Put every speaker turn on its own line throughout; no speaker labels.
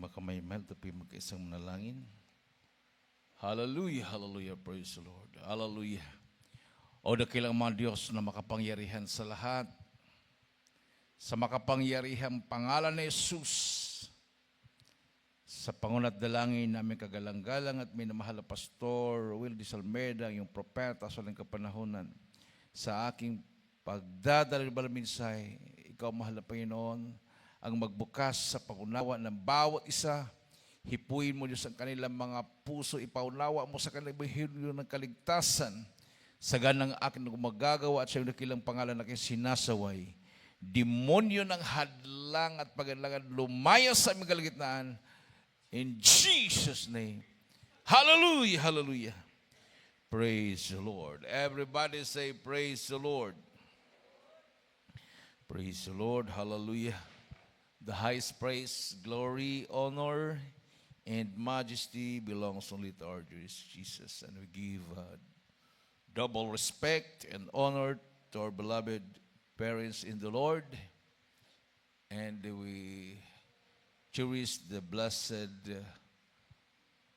makamay tapi magkaisang manalangin. Hallelujah, hallelujah, praise the Lord. Hallelujah. O dakilang mga Diyos na makapangyarihan sa lahat, sa makapangyarihang pangalan ni Jesus, sa pangunat dalangin namin kagalang-galang at minamahal na Pastor Will Disalmeda, yung propeta sa walang kapanahunan, sa aking pagdadala ng balaminsay, ikaw mahal na Panginoon, ang magbukas sa pangunawa ng bawat isa. Hipuin mo Diyos ang kanilang mga puso, ipaunawa mo sa kanilang bahiryo ng kaligtasan, sa ganang akin na gumagagawa at sa iyong dakilang pangalan na aking sinasaway. Demonyo ng hadlang at pag-alangan lumaya sa aming kalagitnaan. In Jesus' name. Hallelujah, hallelujah. Praise the Lord. Everybody say, praise the Lord. Praise the Lord, hallelujah. The highest praise, glory, honor, and majesty belongs only to our dear Jesus. And we give double respect and honor to our beloved parents in the Lord. And we cherish the blessed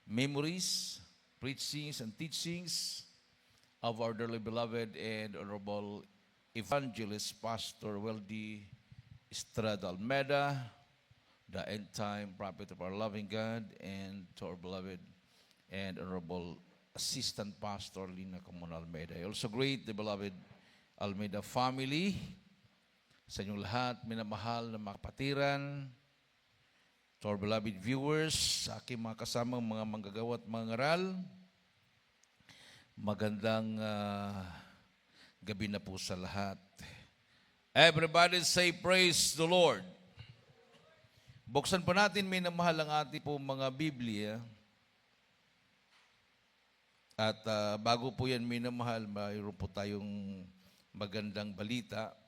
memories, preachings, and teachings of our dearly beloved and honorable evangelist, Pastor Weldy Estrada Almeda, the end-time prophet of our loving God, and to our beloved and honorable assistant pastor, Lina Camon Almeda. I also greet the beloved Almeda family, sa inyong lahat, minamahal na mga kapatiran, to our beloved viewers, sa aking mga kasamang mga manggagawa at mga ngaral, magandang gabi na po sa lahat. Everybody say, praise the Lord. Buksan po natin, minamahal ang ating po mga Biblia. At bago po yan, minamahal, mayroon po tayong magandang balita.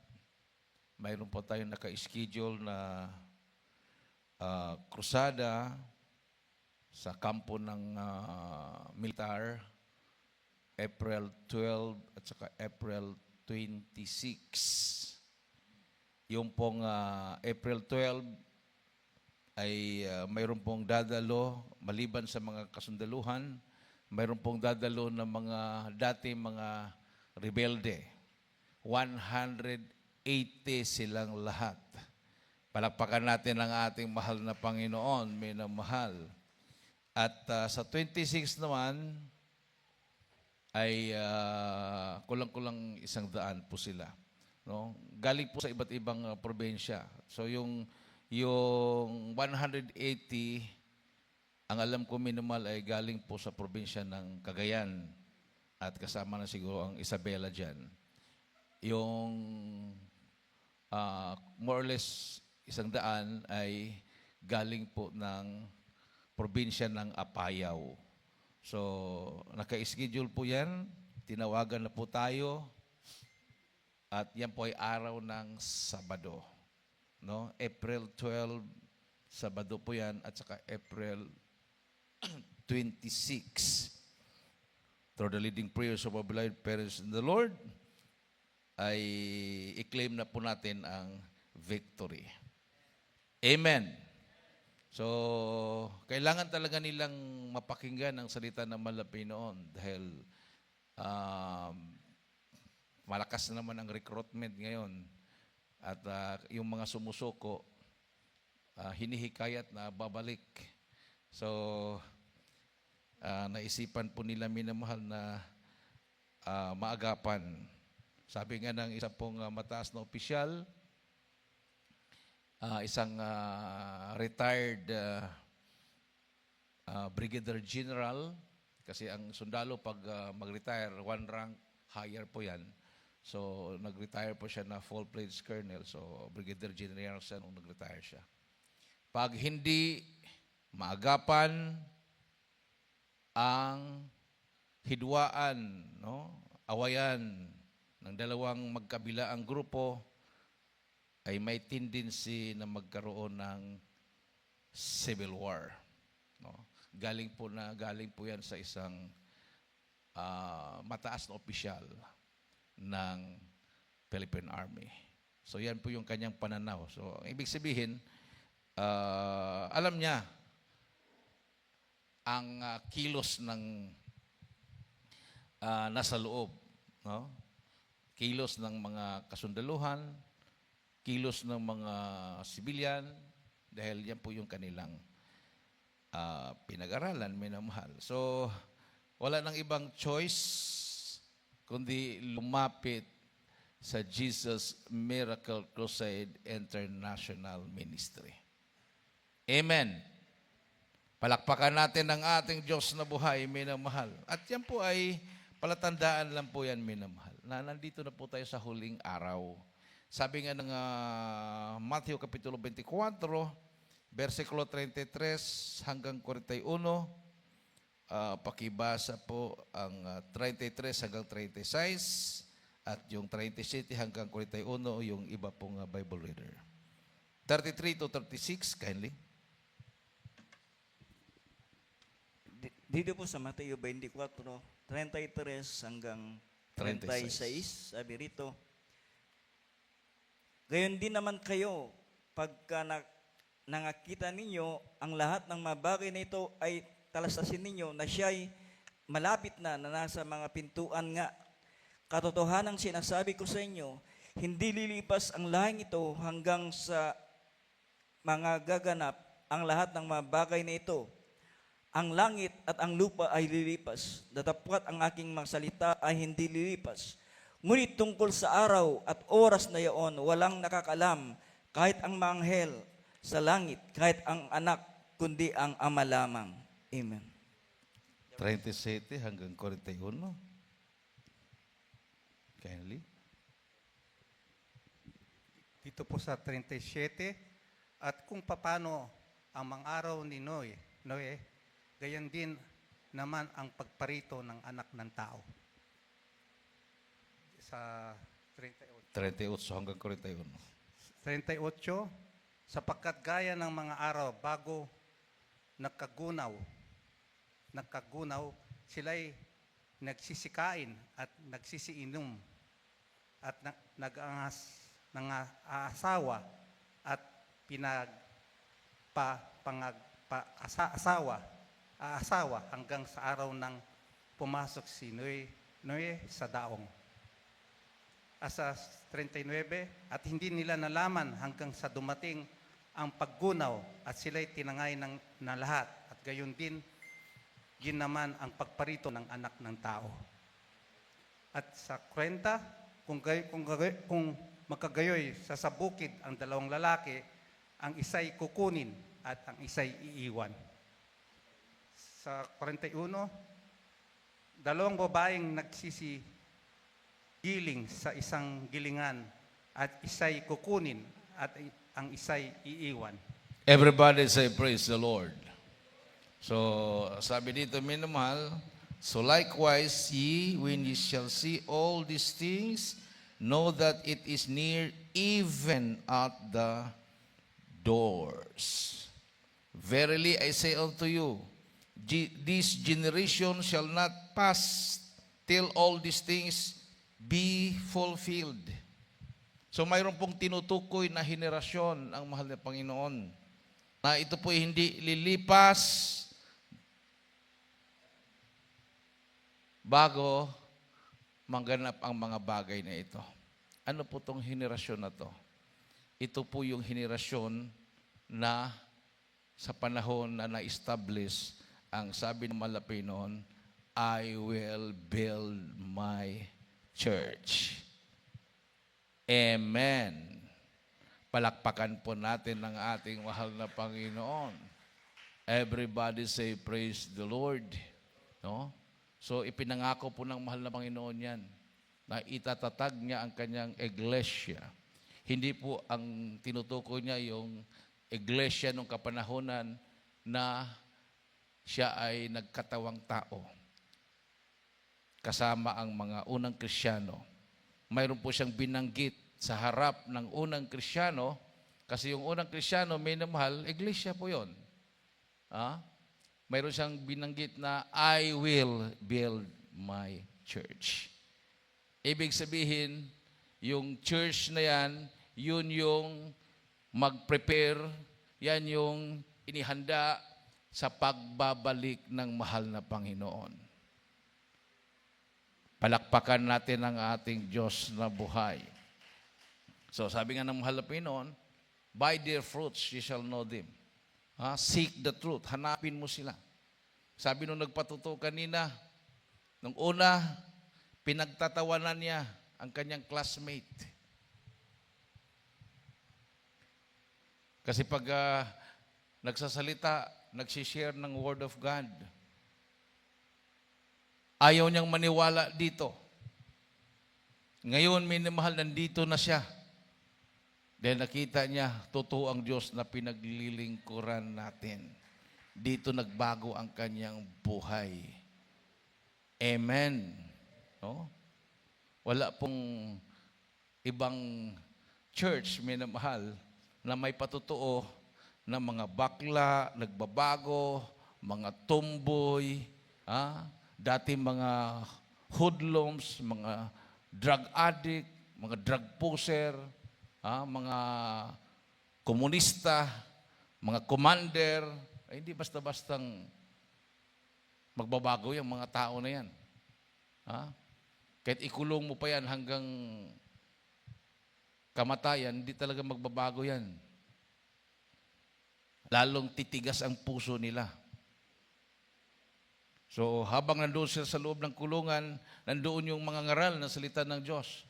Mayroon po tayong naka-schedule na krusada sa kampo ng militar, April 12 at saka April 26. Yung pong April 12 ay mayroon pong dadalo, maliban sa mga kasundaluhan, mayroon pong dadalo ng mga dati mga rebelde. 180 silang lahat. Palakpakan natin ang ating mahal na Panginoon, minamahal. At sa 26 naman, ay kulang-kulang 100 po sila. No? Galing po sa iba't ibang probinsya. So yung 180, ang alam ko minimal ay galing po sa probinsya ng Cagayan at kasama na siguro ang Isabela dyan. Yung more or less 100 ay galing po ng probinsya ng Apayao. So, naka-schedule po yan. Tinawagan na po tayo. At yan po ay araw ng Sabado. No? April 12, Sabado po yan. At saka April 26. Through the leading prayers of our beloved parents in the Lord, ay i-claim na po natin ang victory. Amen. So, kailangan talaga nilang mapakinggan ang salita ng Panginoon dahil malakas naman ang recruitment ngayon at yung mga sumusuko, hinihikayat na babalik. So, naisipan po nila minamahal na maagapan. Sabi nga ng isa pong mataas na opisyal, isang retired brigadier general, kasi ang sundalo pag mag-retire, one rank higher po yan. So, nag-retire po siya na full-fledged colonel. So, brigadier general siya nung nag-retire siya. Pag hindi maagapan ang hidwaan, no, awayan ng dalawang magkabilaang grupo, ay may tendency na magkaroon ng civil war. No? Galing po yan sa isang mataas na opisyal ng Philippine Army. So yan po yung kanyang pananaw. So ibig sabihin, alam niya ang kilos ng nasa loob, no? Kilos ng mga kasundaluhan, kilos ng mga sibilyan, dahil yan po yung kanilang pinag-aralan, minamahal. So, wala nang ibang choice kundi lumapit sa Jesus Miracle Crusade International Ministry. Amen. Palakpakan natin ang ating Diyos na buhay, minamahal. At yan po ay palatandaan lang po yan, minamahal, na nandito na po tayo sa huling araw. Sabi nga ng Matthew Kapitulo 24, versikulo 33 hanggang 41, pakibasa po ang 33 hanggang 36 at yung 37 hanggang 41 yung iba pong Bible reader. 33 to 36, kindly.
Dito po sa Mateo 24, 33 hanggang 36, sabi rito, gayon din naman kayo, pagka nangakita ninyo, ang lahat ng mga bagay na ito ay talastasin ninyo na siya'y malapit na nasa mga pintuan nga. Katotohanan sinasabi ko sa inyo, hindi lilipas ang lahing ito hanggang sa mga gaganap ang lahat ng mga bagay na ito. Ang langit at ang lupa ay lilipas, datapwat ang aking mga salita ay hindi lilipas. Ngunit tungkol sa araw at oras na iyon, walang nakakalam, kahit ang mga anghel sa langit, kahit ang anak, kundi ang Ama lamang. Amen.
37 hanggang 41. Kindly.
Dito po sa 37, at kung paano ang mga araw ni Noe, gayon din naman ang pagparito ng anak ng tao. Sa 38
hanggang 41.
38, sapagkat gaya ng mga araw bago nagkagunaw, sila'y nagsisikain at nagsisiinom at nag-aasawa at aasawa hanggang sa araw ng pumasok si Noe sa daong. Asa 39, at hindi nila nalaman hanggang sa dumating ang paggunaw at sila'y tinangay na lahat, at gayon din ginaman ang pagparito ng anak ng tao. At sa 40, kung magkagayoy sa bukid ang dalawang lalaki, ang isa'y kukunin at ang isa'y iiwan. Sa 41, dalawang babaeng nagsisigiling sa isang gilingan at isa'y kukunin at ang isa'y iiwan.
Everybody say, praise the Lord. So, sabi dito, minamahal, so likewise, ye, when ye shall see all these things, know that it is near, even at the doors. Verily I say unto you, this generation shall not pass till all these things be fulfilled. So mayroon pong tinutukoy na henerasyon ang mahal na Panginoon, na ito po hindi lilipas bago maganap ang mga bagay na ito. Ano po itong henerasyon na to? Ito po yung henerasyon na sa panahon na na-establish ang sabi ng Malapay noon, I will build my church. Amen. Palakpakan po natin ang ating mahal na Panginoon. Everybody say, praise the Lord. No? So, ipinangako po ng mahal na Panginoon yan, na itatatag niya ang kanyang iglesia. Hindi po ang tinutukoy niya yung iglesia nung kapanahonan na siya ay nagkatawang tao. Kasama ang mga unang Kristiyano. Mayroon po siyang binanggit sa harap ng unang Kristiyano, kasi yung unang Kristiyano, minamahal, iglesia po yun. Mayroon siyang binanggit na, I will build my church. Ibig sabihin, yung church na yan, yun yung mag-prepare, yan yung inihanda sa pagbabalik ng mahal na Panginoon. Palakpakan natin ang ating Diyos na buhay. So sabi nga ng mahal na Panginoon, by their fruits ye shall know them. Seek the truth. Hanapin mo sila. Sabi nung nagpatuto kanina, nung una, pinagtatawanan niya ang kanyang classmate. Kasi pag nagsasalita, nagsishare ng Word of God, ayaw niyang maniwala dito. Ngayon, minamahal, nandito na siya. Dahil nakita niya, totoo ang Diyos na pinaglilingkuran natin. Dito nagbago ang kanyang buhay. Amen. No? Wala pong ibang church, minamahal, na may patotoo na mga bakla, nagbabago, mga tomboy, dati mga hoodlums, mga drug addict, mga drug poser, mga komunista, mga commander, ay hindi basta-bastang magbabago yung mga tao na yan. Kahit ikulong mo pa yan hanggang kamatayan, hindi talaga magbabago yan. Lalong titigas ang puso nila. So, habang nandoon sila sa loob ng kulungan, nandoon yung mga ngaral na salita ng Diyos.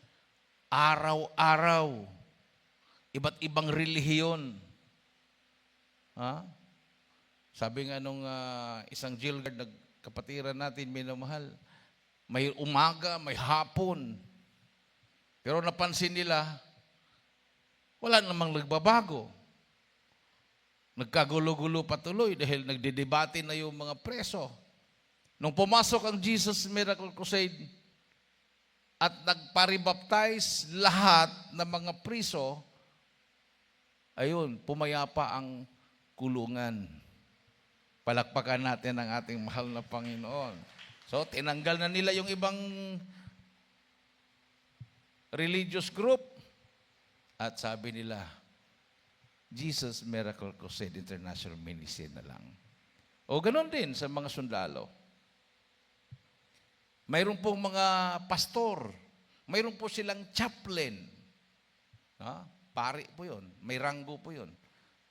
Araw-araw, iba't ibang relihiyon. Sabi nga nung isang jail guard, kapatiran natin, minamahal, may umaga, may hapon. Pero napansin nila, wala namang nagbabago. Nagkagulo-gulo patuloy dahil nagdedebate na yung mga preso. Nung pumasok ang Jesus Miracle Crusade at nagparibaptize lahat ng mga priso, ayun, pumayapa ang kulungan. Palakpakan natin ang ating mahal na Panginoon. So, tinanggal na nila yung ibang religious group. At sabi nila, Jesus Miracle Crusade International Ministry na lang. O ganon din sa mga sundalo. Mayroon pong mga pastor. Mayroon po silang chaplain. Pari po yun. May ranggo po yun.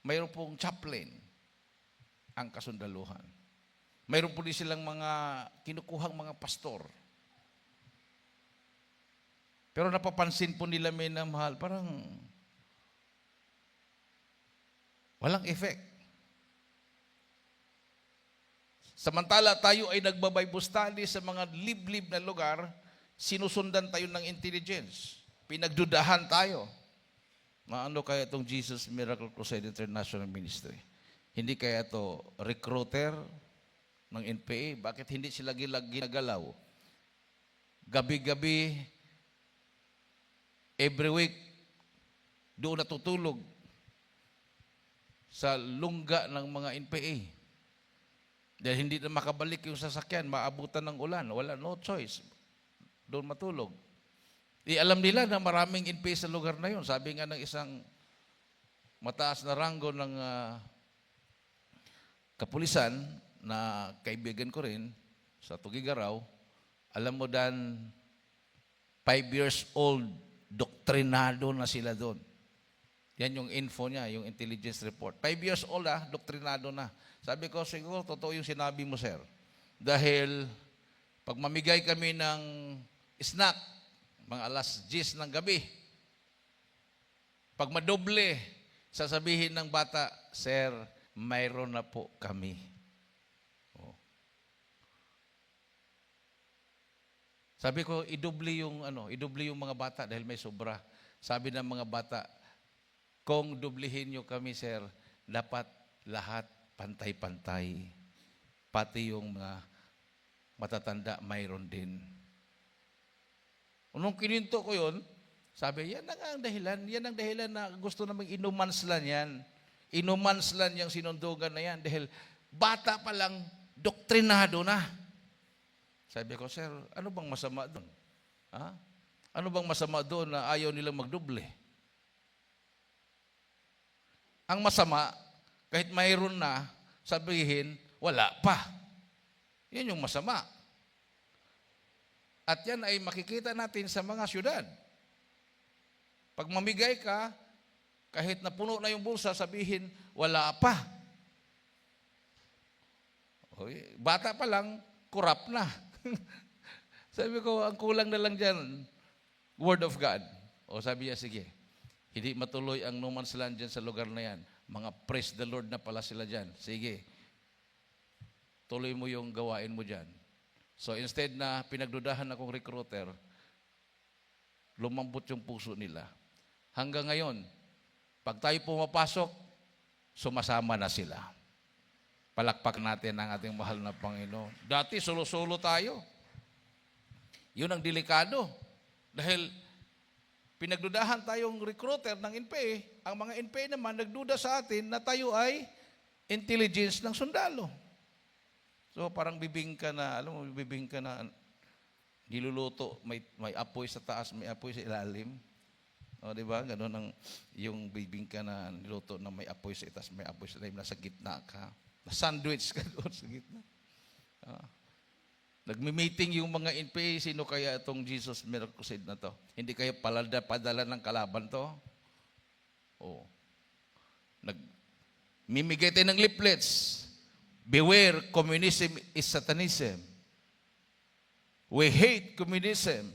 Mayroon pong chaplain ang kasundaluhan. Mayroon po din silang mga kinukuhang mga pastor. Pero napapansin po nila, may namahal, parang walang effect. Samantala tayo ay nagbabible study sa mga liblib na lugar, sinusundan tayo ng intelligence. Pinagdudahan tayo. Ano kaya itong Jesus Miracle Crusade International Ministry? Hindi kaya ito recruiter ng NPA? Bakit hindi sila ginagalaw? Gabi-gabi, every week, doon natutulog sa lungga ng mga NPA. Dahil hindi na makabalik yung sasakyan, maabutan ng ulan, wala, no choice. Doon matulog. Alam nila na maraming NPA sa lugar na yun. Sabi nga ng isang mataas na ranggo ng kapulisan na kaibigan ko rin sa Tugigaraw, alam mo Dan, 5 years old, doktrinado na sila doon. Yan yung info niya, yung intelligence report. 5 years old doktrinado na. Sabi ko, siguro, totoo yung sinabi mo, sir. Dahil, pag mamigay kami ng snack, mga alas 10 ng gabi, pag madoble, sasabihin ng bata, sir, mayroon na po kami. Sabi ko, idubli yung mga bata dahil may sobra. Sabi ng mga bata, kung dublihin nyo kami, sir, dapat lahat pantay-pantay. Pati yung mga matatanda, mayroon din. Nung kininto ko yun, sabi, yan ang dahilan na gusto namang inumanslan yan. Inumanslan yung sinundugan na yan dahil bata pa lang, doktrinado na. Sabi ko, sir, ano bang masama doon? Ano bang masama doon na ayaw nilang magdoble? Ang masama, kahit mayroon na, sabihin, wala pa. Yan yung masama. At yan ay makikita natin sa mga syudad. Pag mamigay ka, kahit na puno na yung bulsa, sabihin, wala pa. Oy, bata pa lang, kurap na. Sabi ko, ang kulang na lang dyan, Word of God. O sabi niya, sige, hindi matuloy ang no man's land dyan sa lugar na yan. Mga praise the Lord na pala sila dyan. Sige, tuloy mo yung gawain mo dyan. So instead na pinagdudahan akong recruiter, lumambot yung puso nila. Hanggang ngayon, pag tayo pumapasok, sumasama na sila. Palakpak natin ang ating mahal na Panginoon. Dati, solo-solo tayo. Yun ang delikado. Dahil pinagdudahan tayong recruiter ng NPA, ang mga NPA naman nagduda sa atin na tayo ay intelligence ng sundalo. So parang bibingka na, alam mo, bibingka na niluluto, may apoy sa taas, may apoy sa ilalim. O, di ba? Ganun ang yung bibingka na niluto na may apoy sa taas, may apoy sa ilalim, nasa gitna ka. Na-sandwich ka doon sa gitna. Nagmi-meeting yung mga NPA, sino kaya itong Jesus Miracle Crusade na to? Hindi kaya padala ng kalaban to? O. Mimigay tayo ng leaflets. Beware, communism is Satanism. We hate communism.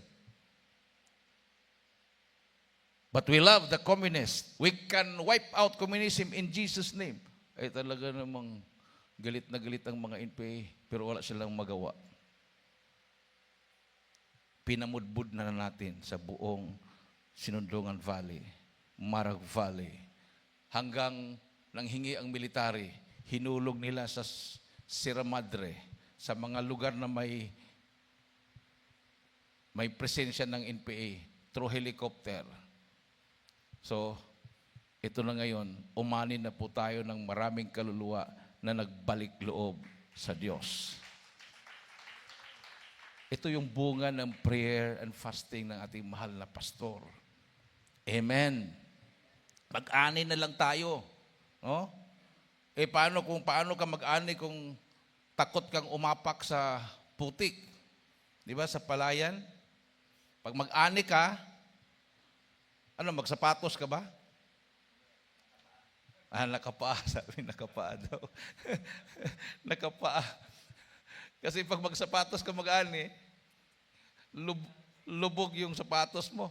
But we love the communists. We can wipe out communism in Jesus' name. Ay talaga namang galit na galit ang mga NPA, pero wala silang magawa. Pinamudbud na natin sa buong Sinundungan Valley, Marag Valley, hanggang nanghingi ang military, hinulog nila sa Sierra Madre, sa mga lugar na may presensya ng NPA through helicopter. So, ito na ngayon, umanin na po tayo ng maraming kaluluwa na nagbalik loob sa Diyos. Ito yung bunga ng prayer and fasting ng ating mahal na pastor. Amen. Mag-ani na lang tayo. No? Paano ka mag-ani kung takot kang umapak sa putik? Di ba, sa palayan? Pag mag-ani ka, magsapatos ka ba? Nakapaa. Sabi, nakapaa daw. Nakapaa. Kasi pag magsapatos ka mag-ani, lubog yung sapatos mo.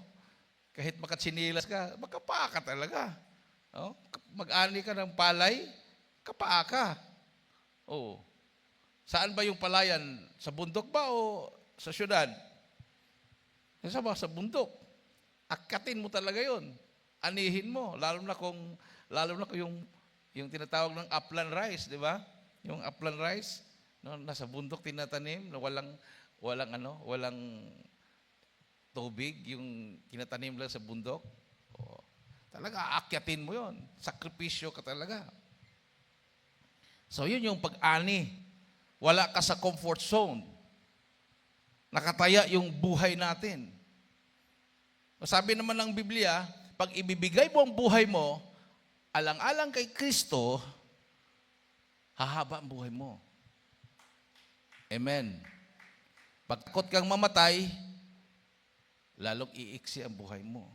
Kahit makatsinilas ka, makapaa ka talaga. Oh? Mag-ani ka ng palay, kapaa ka. Oh. Saan ba yung palayan? Sa bundok ba o sa syudad? Saan ba? Sa bundok. Akatin mo talaga yon. Anihin mo. Lalo na kung yung tinatawag ng upland rice, di ba? Yung upland rice, no, nasa bundok tinatanim, na walang tubig, yung tinatanim lang sa bundok. Oh, talaga, aakyatin mo yon. Sakripisyo ka talaga. So, yun yung pag-ani. Wala ka sa comfort zone. Nakataya yung buhay natin. Sabi naman ng Biblia, pag ibibigay mo ang buhay mo, alang-alang kay Kristo, hahaba ang buhay mo. Amen. Pag takot kang mamatay, lalong iiksi ang buhay mo.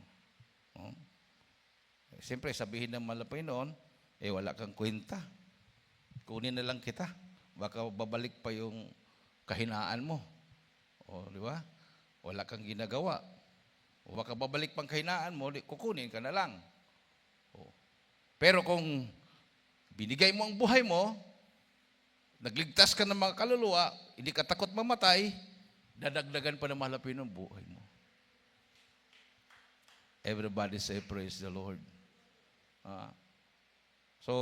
Siyempre, sabihin ng malapay noon, wala kang kwenta. Kunin na lang kita. Baka babalik pa yung kahinaan mo. O, di ba? Wala kang ginagawa. O baka babalik pang kahinaan mo, kukunin ka na lang. O. Pero kung binigay mo ang buhay mo, nagligtas ka ng mga kaluluwa, hindi ka takot mamatay, dadagdagan pa ng malapin ng buhay mo. Everybody say, praise the Lord. So,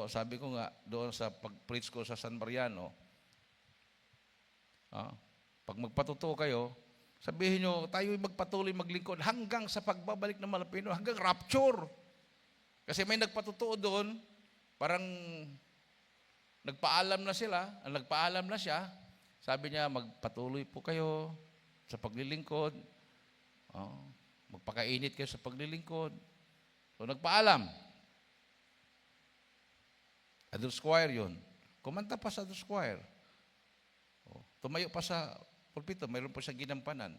sabi ko nga, doon sa pag-preach ko sa San Mariano, pag magpatuto kayo, sabihin nyo, tayo'y magpatuloy maglingkod hanggang sa pagbabalik ng malapino, hanggang rapture. Kasi may nagpatutuo doon, parang nagpaalam na siya, sabi niya, magpatuloy po kayo sa paglilingkod, magpakainit kayo sa paglilingkod. So, nagpaalam. Adult Squire yun. kumanta pa sa choir. Oh, tumayo pa sa pulpito, mayroon pa siya ginampanan.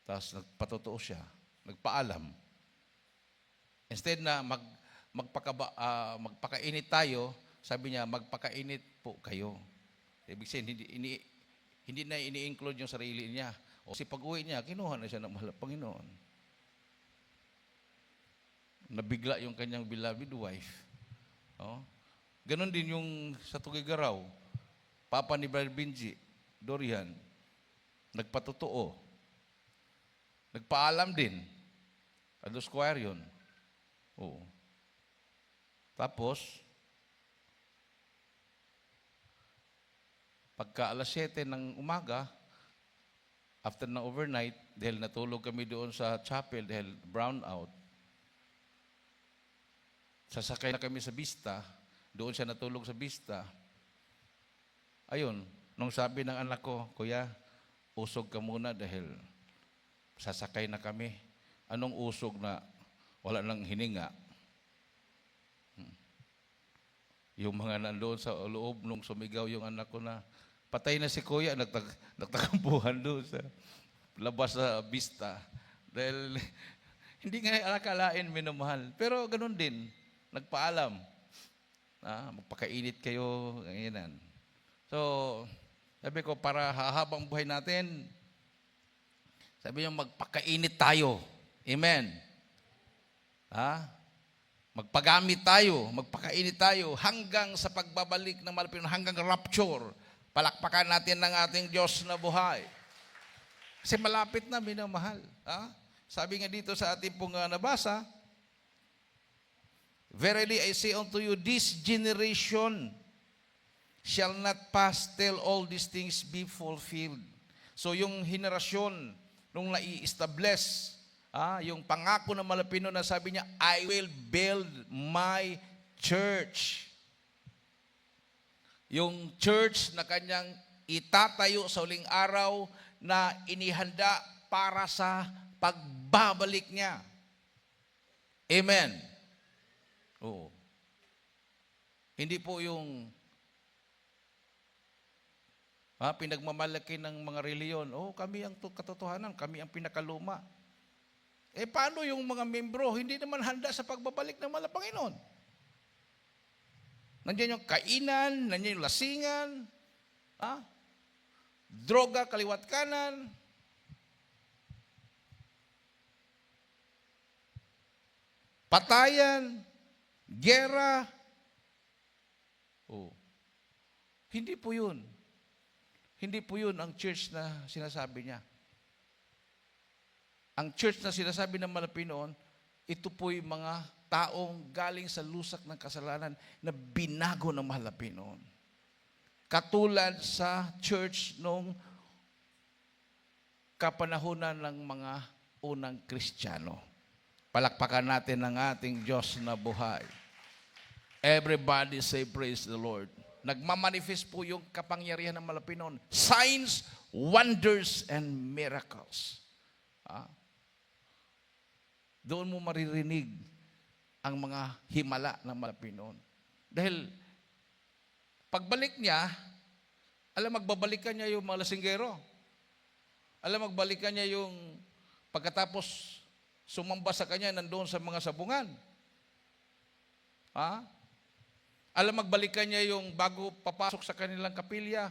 Tapos nagpatotoo siya, nagpaalam. Instead na magpakainit tayo, sabi niya, magpakainit po kayo. Ibig sabihin, hindi na ini-include yung sarili niya. O si pag-uwi niya, kinuha na siya ng mahal na Panginoon. Nabigla yung kanyang beloved wife. Oh. Ganon din yung sa Tugigaraw, Papa ni Brother Benji, Dorian, nagpatotoo. Nagpaalam din. Ados choir yun. Oo. Tapos, pagka alas 7 ng umaga, after na overnight, dahil natulog kami doon sa chapel, dahil brown out, sasakay na kami sa Vista, doon siya natulog sa Vista. Ayun, nung sabi ng anak ko, Kuya, usog ka muna dahil sasakay na kami. Anong usog na wala nang hininga? Yung mga nandoon sa loob, nung sumigaw yung anak ko na, patay na si Kuya, nagtakampuhan doon sa labas sa Vista. Dahil hindi nga akalain minamahal. Pero ganun din, nagpaalam. Magpakainit kayo, ganyan. So, sabi ko, para hahabang buhay natin, sabi niyo, magpakainit tayo. Amen. Magpagamit tayo, magpakainit tayo, hanggang sa pagbabalik ng malapit, hanggang rapture. Palakpakan natin ng ating Diyos na buhay. Kasi malapit na, minamahal. Sabi nga dito sa ating pong nabasa, Verily I say unto you, this generation shall not pass till all these things be fulfilled. So yung henerasyon, nung nai-establish, yung pangako ng Malapino na sabi niya, I will build my church. Yung church na kanyang itatayo sa uling araw na inihanda para sa pagbabalik niya. Amen. Oo. Hindi po yung pinagmamalaki ng mga reliyon. Kami ang katotohanan, kami ang pinakaluma. Paano yung mga membro? Hindi naman handa sa pagbabalik ng mahal na Panginoon. Nandiyan yung kainan, nandiyan yung lasingan, droga, kaliwat kanan. Patayan, gera. Hindi po yun. Hindi po yun ang church na sinasabi niya. Ang church na sinasabi ng Malapinoon, ito po'y mga taong galing sa lusak ng kasalanan na binago ng mahal na Panginoon. Katulad sa church nung kapanahunan ng mga unang Kristiyano. Palakpakan natin ang ating Diyos na buhay. Everybody say praise the Lord. Nagmamanifest po yung kapangyarihan ng Malapinoon. Signs, wonders, and miracles. Doon mo maririnig ang mga himala ng Malapinoon. Dahil pagbalik niya, magbabalikan niya yung mga lasinggero. Magbalikan niya yung pagkatapos sumamba sa kanya, nandoon sa mga sabungan. Magbalikan niya yung bago papasok sa kanilang kapilya,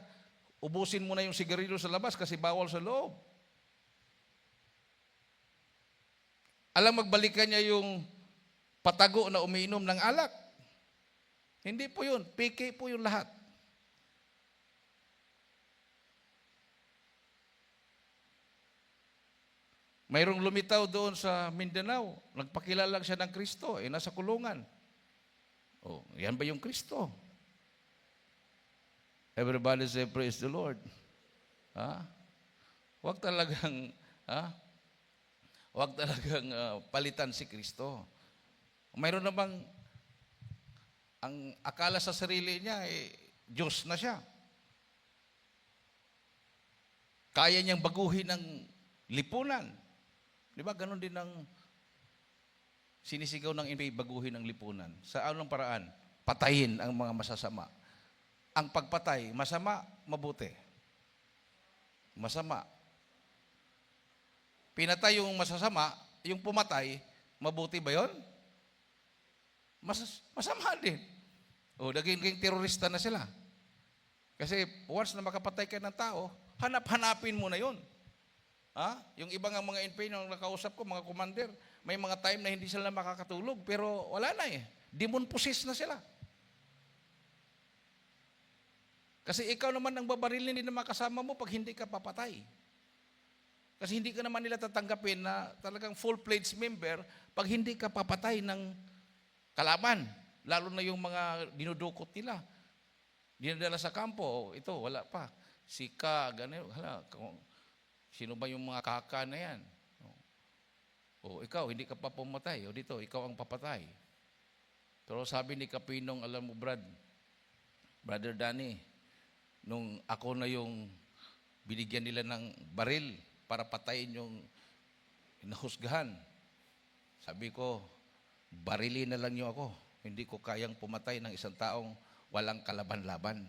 ubusin mo na yung sigarilyo sa labas kasi bawal sa loob. Magbalikan niya yung patago na umiinom ng alak. Hindi po yun. PK po yung lahat. Mayroong lumitaw doon sa Mindanao. Nagpakilala lang siya ng Kristo. Nasa kulungan. Yan ba yung Kristo? Everybody say, praise the Lord. Huwag talagang palitan si Kristo. Mayroon namang ang akala sa sarili niya, Diyos na siya. Kaya niyang baguhin ng lipunan. Di ba? Ganon din ang sinisigaw ng NPA, baguhin ng lipunan. Sa anong paraan? Patayin ang mga masasama. ang pagpatay, masama, mabuti? Masama. Pinatay yung masasama, yung pumatay, mabuti ba yun? Masama din. O, naging terorista na sila. Kasi once na makapatay ka ng tao, hanap-hanapin mo na yun. Ha? Yung ibang mga NPA na nakausap ko, mga commander, may mga time na hindi sila makakatulog, pero wala na eh. Demon possessed na sila. Kasi ikaw naman ang babarilin din ng mga kasama mo pag hindi ka papatay. Kasi hindi ka naman nila tatanggapin na talagang full-fledged member pag hindi ka papatay ng kalaban. Lalo na yung mga dinudukot nila. Dinadala sa kampo, ito, wala pa. Sika, gano'n, hala, sino ba yung mga kaka na yan? O ikaw, hindi ka pa pumatay. O dito, ikaw ang papatay. Pero sabi ni Kapinong, alam mo Brother Danny, nung ako na yung binigyan nila ng baril para patayin yung nahusgahan, sabi ko, barilin na lang niyo ako. Hindi ko kayang pumatay ng isang taong walang kalaban-laban.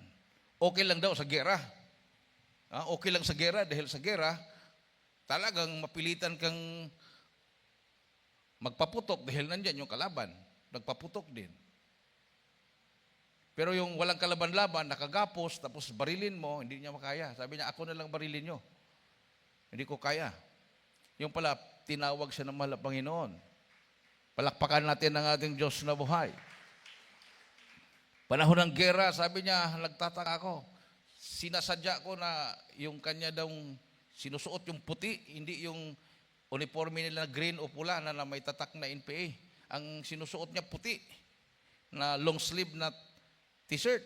Okay lang daw sa gera. Okay lang sa gera dahil sa gera, talagang mapilitan kang magpaputok dahil nandyan yung kalaban. Nagpaputok din. Pero yung walang kalaban-laban, nakagapos, tapos barilin mo, hindi niya makaya. Sabi niya, ako na lang barilin niyo. Hindi ko kaya. Yung pala, tinawag siya ng mahal na Panginoon. Palakpakan natin ang ating Diyos na buhay. Panahon ng gera, sabi niya, nagtataka ako. Sinasadya ko na yung kanya daw sinusuot yung puti, hindi yung uniforme nila green o pula na may tatak na NPA. Ang sinusuot niya puti, na long sleeve na t-shirt.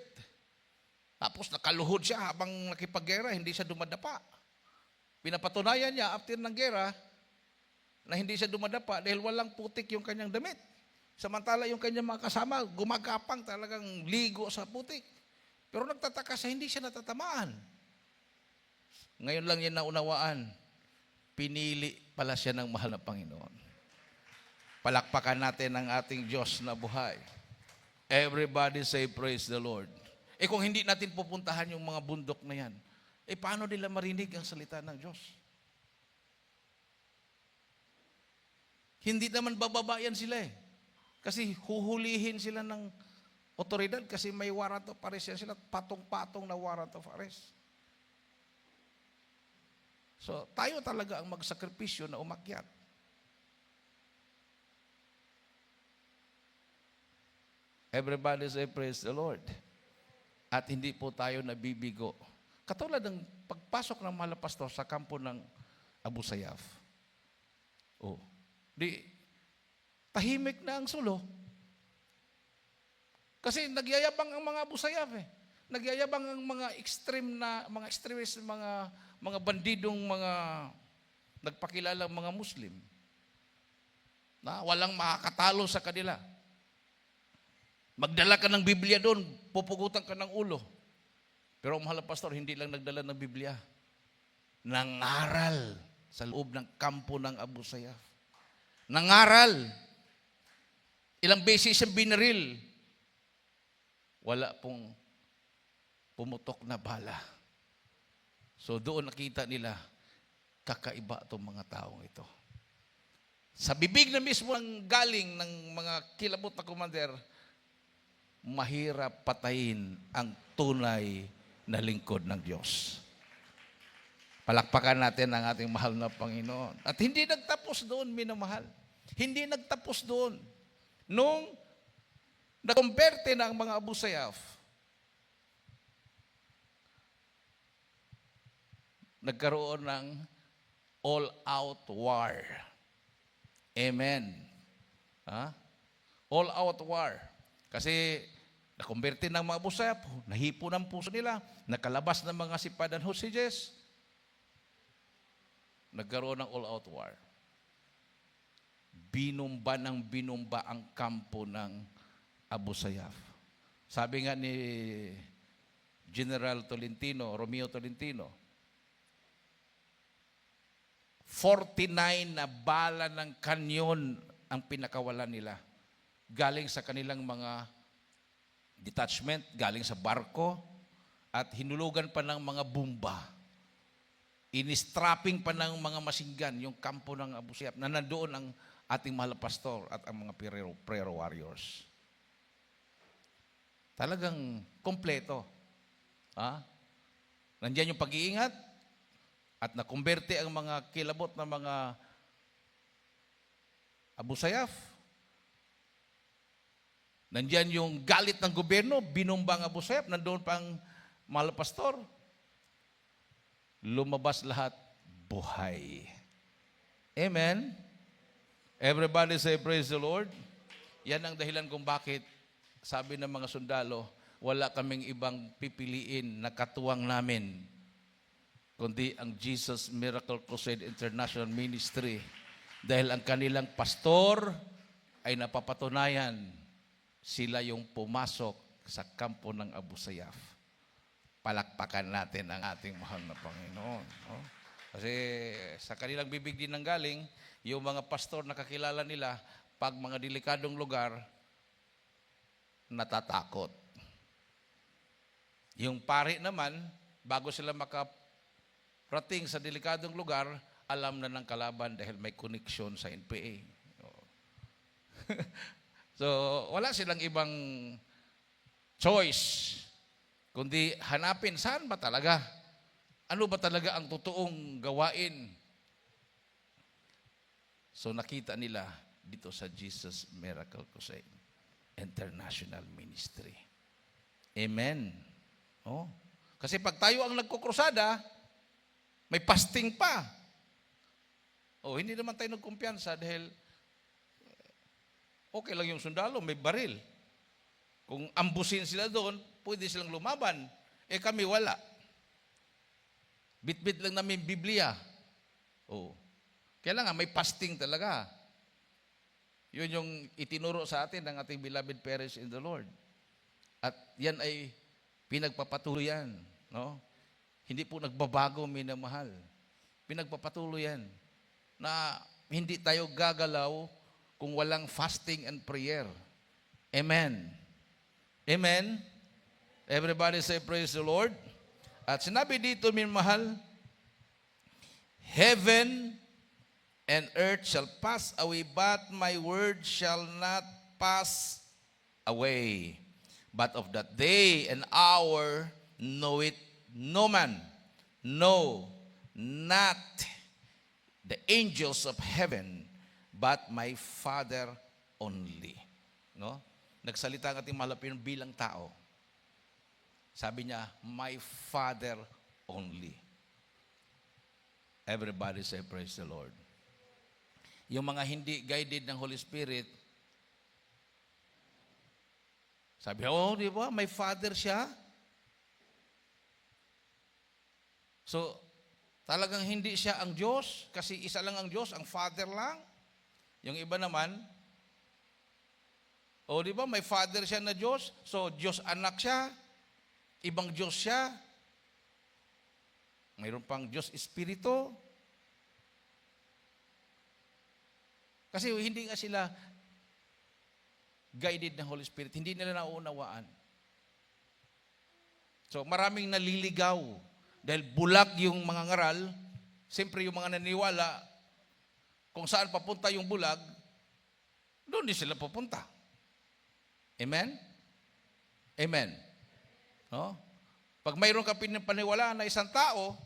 Tapos nakaluhod siya habang nakipaggera, hindi siya dumadapa. Pinapatunayan niya after ng gera na hindi siya dumadapa dahil walang putik yung kanyang damit. Samantala yung kanyang mga kasama, gumagapang talagang ligo sa putik. Pero nagtataka siya, hindi siya natatamaan. Ngayon lang yan naunawaan, pinili pala siya ng mahal na Panginoon. Palakpakan natin ang ating Diyos na buhay. Everybody say, praise the Lord. Kung hindi natin pupuntahan yung mga bundok na yan, paano nila marinig ang salita ng Diyos? Hindi naman bababayan sila Kasi huhulihin sila ng otoridad kasi may warrant of arrest yan sila, patong-patong na warrant of arrest. So, tayo talaga ang magsakripisyo na umakyat. Everybody say, praise the Lord. At hindi po tayo nabibigo. Katulad ng pagpasok ng mahal na pastor sa kampo ng Abu Sayyaf. Tahimik na ang sulo. Kasi nagyayabang ang mga Abu Sayyaf Nagyayabang ang mga extreme na, mga extremist, mga bandidong, mga nagpakilalang mga Muslim. Na walang makakatalo sa kanila. Magdala ka ng Biblia doon, pupugutan ka ng ulo. Pero ang mahal na pastor, hindi lang nagdala ng Biblia. Nangaral sa loob ng kampo ng Abu Sayyaf. Nangaral. Ilang beses siyang binaril. Wala pong pumutok na bala. So doon nakita nila, kakaiba itong mga taong ito. Sa bibig na mismo ang galing ng mga kilabot na commander, mahirap patayin ang tunay na lingkod ng Diyos. Palakpakan natin ang ating mahal na Panginoon. At hindi nagtapos doon, minamahal. Hindi nagtapos doon. Nung nakumberte na ang mga Abu Sayyaf, nagkaroon ng all-out war. Amen. All-out war. Kasi nakumberte ng mga Abu Sayyaf, nahipo ng puso nila, nakalabas ng mga sipadan hostages, nagkaroon ng all-out war. Binumba ng binumba ang kampo ng Abu Sayyaf. Sabi nga ni General Tolentino, Romeo Tolentino, 49 na bala ng kanyon ang pinakawalan nila. Galing sa kanilang mga detachment, galing sa barko, at hinulugan pa ng mga bumba. Inistrapping pa ng mga masinggan yung kampo ng Abu Sayyaf na nandoon ang ating mahal na pastor at ang mga prayer warriors. Talagang kompleto. Nandiyan yung pag-iingat at nakumberte ang mga kilabot na mga Abu Sayyaf. Nandiyan yung galit ng gobyerno, binumbang Abu Sayyaf, nandoon pang mahal na pastor. Lumabas lahat buhay. Amen? Everybody say praise the Lord. Yan ang dahilan kung bakit sabi ng mga sundalo, wala kaming ibang pipiliin na katuwang namin kundi ang Jesus Miracle Crusade International Ministry. Dahil ang kanilang pastor ay napapatunayan sila yung pumasok sa kampo ng Abu Sayyaf. Palakpakan natin ang ating mahal na Panginoon. No? Kasi sa kanilang bibig din nanggaling, yung mga pastor nakakilala nila, pag mga delikadong lugar, natatakot. Yung pari naman, bago sila makarating sa delikadong lugar, alam na ng kalaban dahil may connection sa NPA. So, wala silang ibang choice kundi hanapin saan ba talaga? Ano ba talaga ang totoong gawain? So nakita nila dito sa Jesus Miracle Crusade International Ministry. Amen. Oh. Kasi pag tayo ang nagkukrusada, may fasting pa. Oh, hindi naman tayo nagkumpiyansa dahil okay lang yung sundalo, may baril. Kung ambusin sila doon, pwede silang lumaban. Eh kami wala. Bit-bit lang namin Biblia. Oh. Kailangan may fasting talaga. Yun yung itinuro sa atin ng ating beloved parents in the Lord. At yan ay pinagpapatuloy yan. No? Hindi po nagbabago, minamahal. Pinagpapatuloy yan. Na hindi tayo gagalaw kung walang fasting and prayer. Amen. Amen. Everybody say praise the Lord. At sinabi dito, minamahal, heaven and earth shall pass away, but my word shall not pass away. But of that day and hour know it no man, no, not the angels of heaven, but my Father only. No? Nagsalita ang ating malapit bilang tao. Sabi niya, my Father only. Everybody say praise the Lord. Yung mga hindi guided ng Holy Spirit, sabi, oh, di ba, may Father siya. So, talagang hindi siya ang Diyos, kasi isa lang ang Diyos, ang Father lang. Yung iba naman, oh, di ba, may Father siya na Diyos, so Diyos anak siya, ibang Diyos siya, mayroon pang Diyos Espiritu. Kasi hindi nga sila guided ng Holy Spirit, hindi nila nauunawaan. So maraming naliligaw dahil bulag yung mga ngaral. Siyempre yung mga naniwala, kung saan papunta yung bulag, doon din sila pupunta. Amen? Amen. No? Pag mayroon ka pinapaniwalaan na isang tao,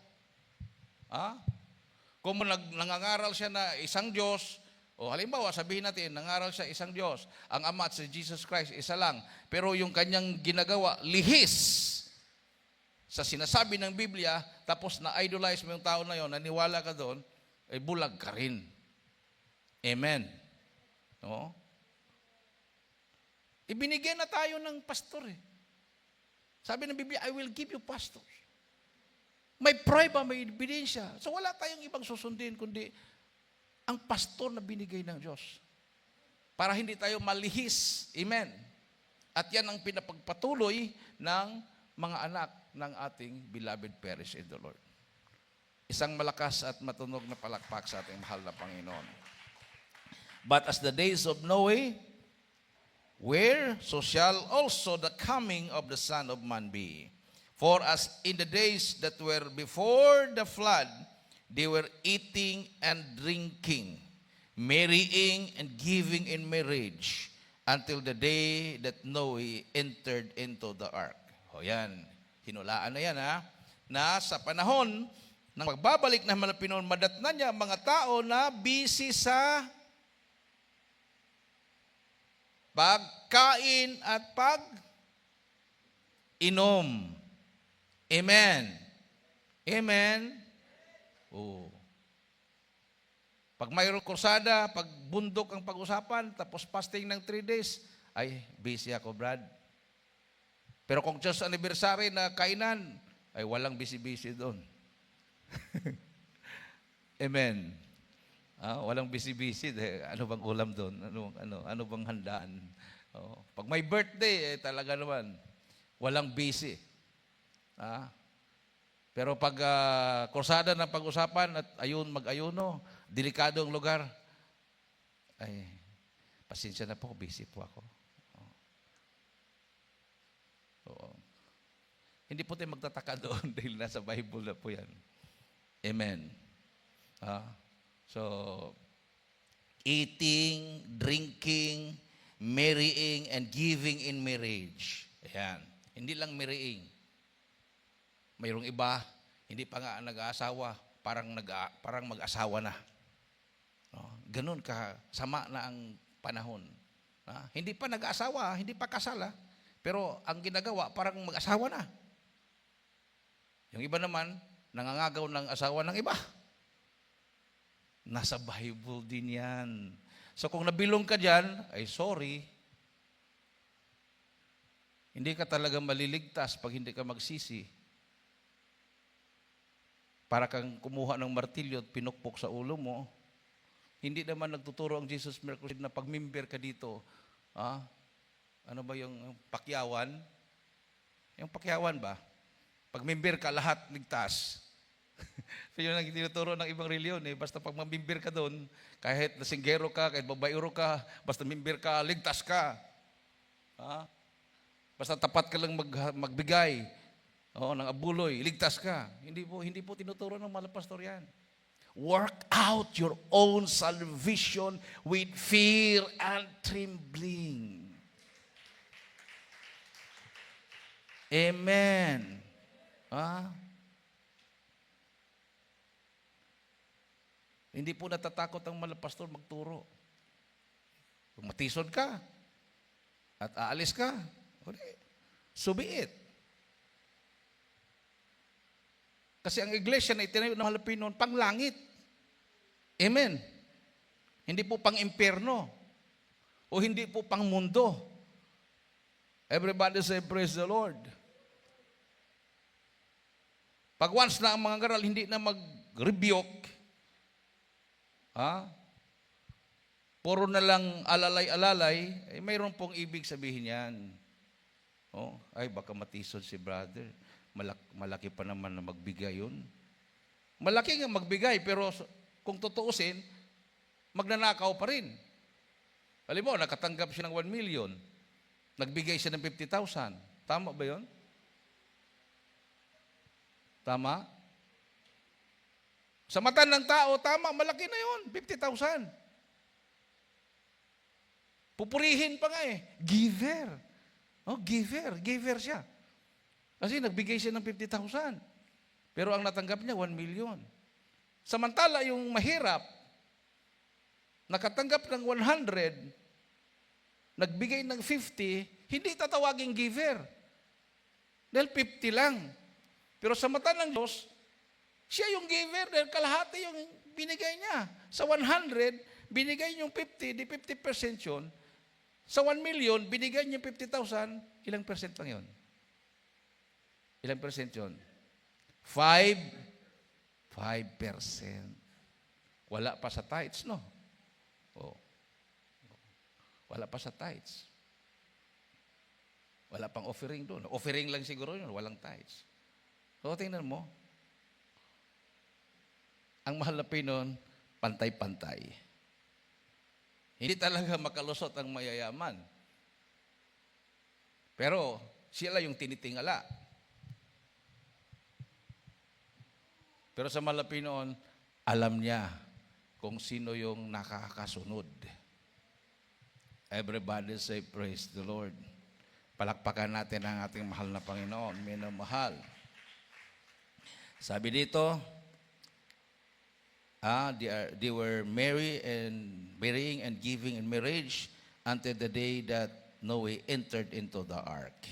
kung nangangaral siya na isang Diyos, o halimbawa sabihin natin, nangaral siya isang Diyos, ang Ama at si Jesus Christ, isa lang, pero yung kanyang ginagawa, lihis sa sinasabi ng Biblia, tapos na-idolize mo yung tao na yon, naniwala ka doon, ay bulag ka rin. Amen. No? Ibinigyan na tayo ng pastor eh. Sabi ng Biblia, I will give you pastors. May prueba, may ebidensya. So wala tayong ibang susundin, kundi ang pastor na binigay ng Diyos. Para hindi tayo malihis. Amen. At yan ang pinapagpatuloy ng mga anak ng ating beloved parents in the Lord. Isang malakas at matunog na palakpak sa ating mahal na Panginoon. But as the days of Noah were, so shall also the coming of the Son of Man be. For as in the days that were before the flood, they were eating and drinking, marrying and giving in marriage, until the day that Noah entered into the ark. O yan, hinulaan na yan ha, na sa panahon ng magbabalik na malapinon, madatnan niya ang mga tao na busy sa pagkain at pag-inom. Amen. Amen. Oh. Pag mayroong kursada, pag bundok ang pag-usapan, tapos fasting ng 3 days, ay, busy ako, Brad. Pero kung just anniversary na kainan, ay walang busy-busy doon. Amen. Walang busy-busy. Ano bang ulam doon? Ano bang handaan? Pag may birthday, talaga naman, walang busy. Pero pag kursada ng pag-usapan at mag-ayuno, delikadong lugar, ay, pasensya na po, busy po ako. Hindi po tayo magtataka doon dahil nasa Bible na po yan. Amen. So, eating, drinking, marrying, and giving in marriage. Ayan. Hindi lang marrying. Mayroong iba, hindi pa nga nag-aasawa, parang mag-asawa na. Ganun kasama na ang panahon. Hindi pa nag-aasawa, hindi pa kasala, pero ang ginagawa, parang mag-asawa na. Yung iba naman, nangangagaw ng asawa ng iba. Nasa Bible din yan. So kung nabilong ka dyan, ay sorry. Hindi ka talaga maliligtas pag hindi ka magsisi. Para kang kumuha ng martilyo at pinukpok sa ulo mo. Hindi naman nagtuturo ang Jesus Miracle na pag-member ka dito. Ano ba yung pakyawan? Yung pakyawan ba? Pag-member ka, lahat ligtas. Yun ang tinuturo ng ibang reliyon. Basta pag mamimber ka doon, kahit lasinggero ka, kahit babaero ka, basta member ka, ligtas ka. Basta tapat ka lang magbigay ng abuloy, ligtas ka. Hindi po tinuturo ng mga pastor yan. Work out your own salvation with fear and trembling. Amen. Hindi po natatakot ang mga pastor magturo. Kung matisod ka at aalis ka, so be it. Kasi ang iglesia na itinayo ng Halapinon, pang langit. Amen. Hindi po pang impyerno. O hindi po pang mundo. Everybody say, praise the Lord. Pag once na ang mga garal hindi na mag-rebuke, puro na lang alalay-alalay, mayroon pong ibig sabihin yan. Ay, baka matisod si brother. Malaki pa naman na magbigay yun. Malaki nga magbigay, pero kung tutuusin, magnanakaw pa rin. Alam mo, nakatanggap siya ng 1 million. Nagbigay siya ng 50,000. Tama ba yun? Tama? Sa mata ng tao, tama, malaki na yun, 50,000. Pupurihin pa nga giver. Giver siya. Kasi nagbigay siya ng 50,000. Pero ang natanggap niya, 1 million. Samantala, yung mahirap, nakatanggap ng 100, nagbigay ng 50, hindi tatawaging giver. Dahil 50 lang. Pero sa mata ng Diyos, siya yung giver dahil kalahati yung binigay niya. Sa 100, binigay niya yung 50, di 50% yun. Sa 1 million, binigay niya yung 50,000, ilang percent lang yun? Ilang percent yun? 5%. Wala pa sa tithes, no? Wala pa sa tithes. Wala pang offering doon. Offering lang siguro yun, walang tithes. So, tingnan mo. Ang mahal na Pinoon, pantay-pantay. Hindi talaga makalusot ang mayayaman. Pero, sila yung tinitingala. Pero sa malapi noon, alam niya kung sino yung nakakasunod. Everybody say, praise the Lord. Palakpakan natin ang ating mahal na Panginoon. Minamahal. Sabi dito, they were marrying and giving in marriage until the day that Noah entered into the ark.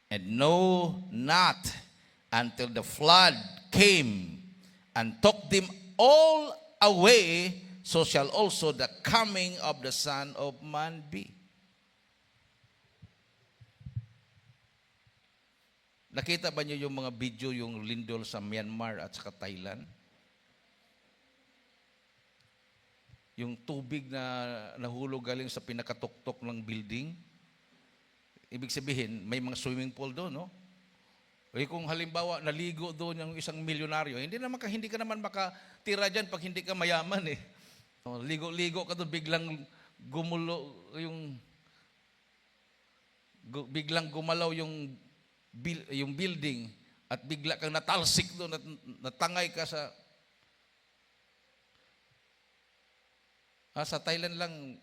And no, not until the flood came and took them all away, so shall also the coming of the Son of Man be. Nakita ba niyo yung mga video, yung lindol sa Myanmar at saka Thailand? Yung tubig na nahulog galing sa pinakatuktok ng building. Ibig sabihin, may mga swimming pool doon, no? Eh kung halimbawa, naligo doon yung isang milyonaryo, hindi ka naman makatira dyan pag hindi ka mayaman eh. Ligo-ligo ka doon, biglang gumalaw yung building at bigla kang natalsik doon at natangay ka sa Thailand lang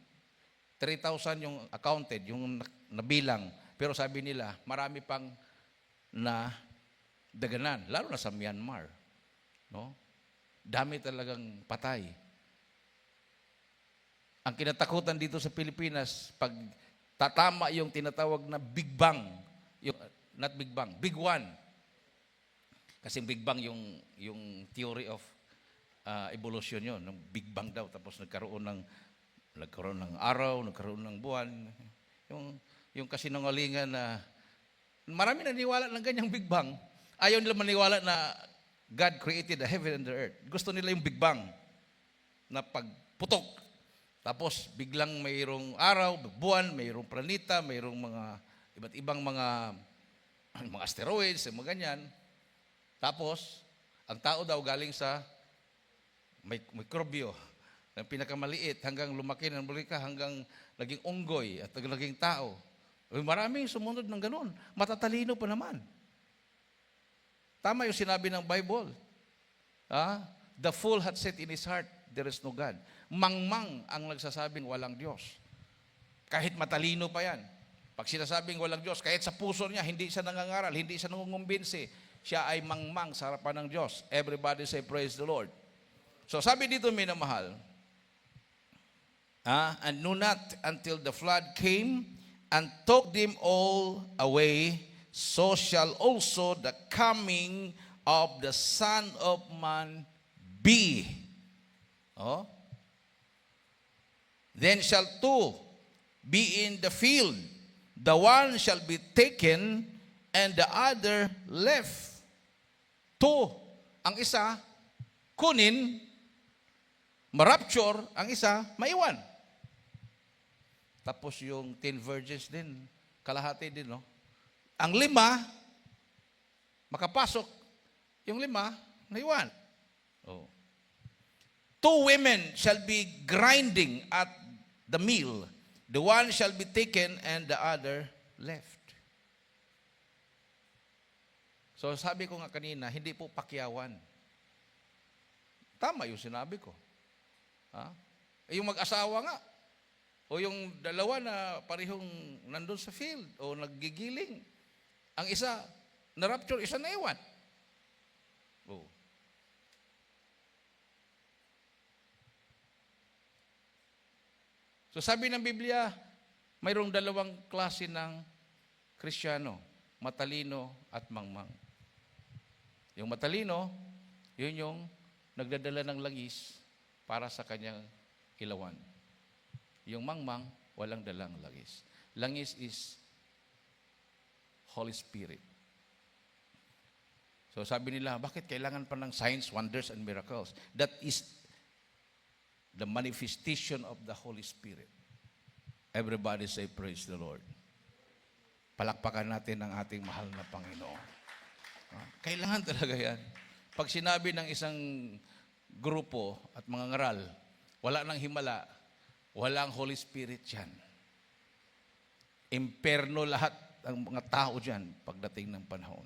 3,000 yung accounted, yung nabilang. Pero sabi nila, marami pang na daganan, lalo na sa Myanmar. No? Dami talagang patay. Ang kinatakutan dito sa Pilipinas, pag tatama yung tinatawag na Big Bang, not Big Bang, Big One. Kasi Big Bang yung theory of evolution yun, ng Big Bang daw, tapos nagkaroon ng araw, nagkaroon ng buwan. Yung kasinungalingan na marami naniwala ng ganyang Big Bang. Ayaw nila maniwala na God created the heaven and the earth. Gusto nila yung Big Bang na pagputok. Tapos biglang mayroong araw, buwan, mayroong planeta, mayroong mga iba't ibang mga asteroids, mga ganyan. Tapos, ang tao daw galing sa mikrobyo, ng pinakamaliit hanggang lumaki ng bulika, hanggang naging unggoy at naging tao. Maraming sumunod ng ganun. Matatalino pa naman. Tama yung sinabi ng Bible. The fool hath said in his heart, there is no God. Mangmang ang nagsasabing walang Diyos. Kahit matalino pa yan. Pag sinasabing walang Diyos, kahit sa puso niya, hindi siya nangangaral, hindi siya nangungumbinsi, siya ay mangmang sa harapan ng Diyos. Everybody say, praise the Lord. So sabi dito, minamahal, and no not until the flood came and took them all away, so shall also the coming of the Son of Man be. Oh? Then shall two be in the field, the one shall be taken and the other left. Two, ang isa, kunin, marapture, ang isa, maiwan. Tapos yung 10 virgins din, kalahati din, no? Ang 5, makapasok. Yung 5, naiwan. Oh. 2 women shall be grinding at the mill. The one shall be taken and the other left. So sabi ko nga kanina, hindi po pakyawan. Tama yung sinabi ko. Yung mag-asawa nga, o yung dalawa na parehong nandun sa field, o naggigiling. Ang isa, na-rapture, isa naiwan. Oh. So sabi ng Biblia, mayroong 2 klase ng Kristiyano, matalino at mangmang. Yung matalino, yun yung nagdadala ng langis para sa kanyang ilawan. Yung mangmang, walang dalang langis. Langis is Holy Spirit. So sabi nila, bakit kailangan pa ng signs, wonders, and miracles? That is the manifestation of the Holy Spirit. Everybody say, praise the Lord. Palakpakan natin ang ating mahal na Panginoon. Kailangan talaga yan. Pag sinabi ng isang grupo at mga ngaral, wala nang himala, walang Holy Spirit yan. Imperno lahat ang mga tao dyan pagdating ng panahon.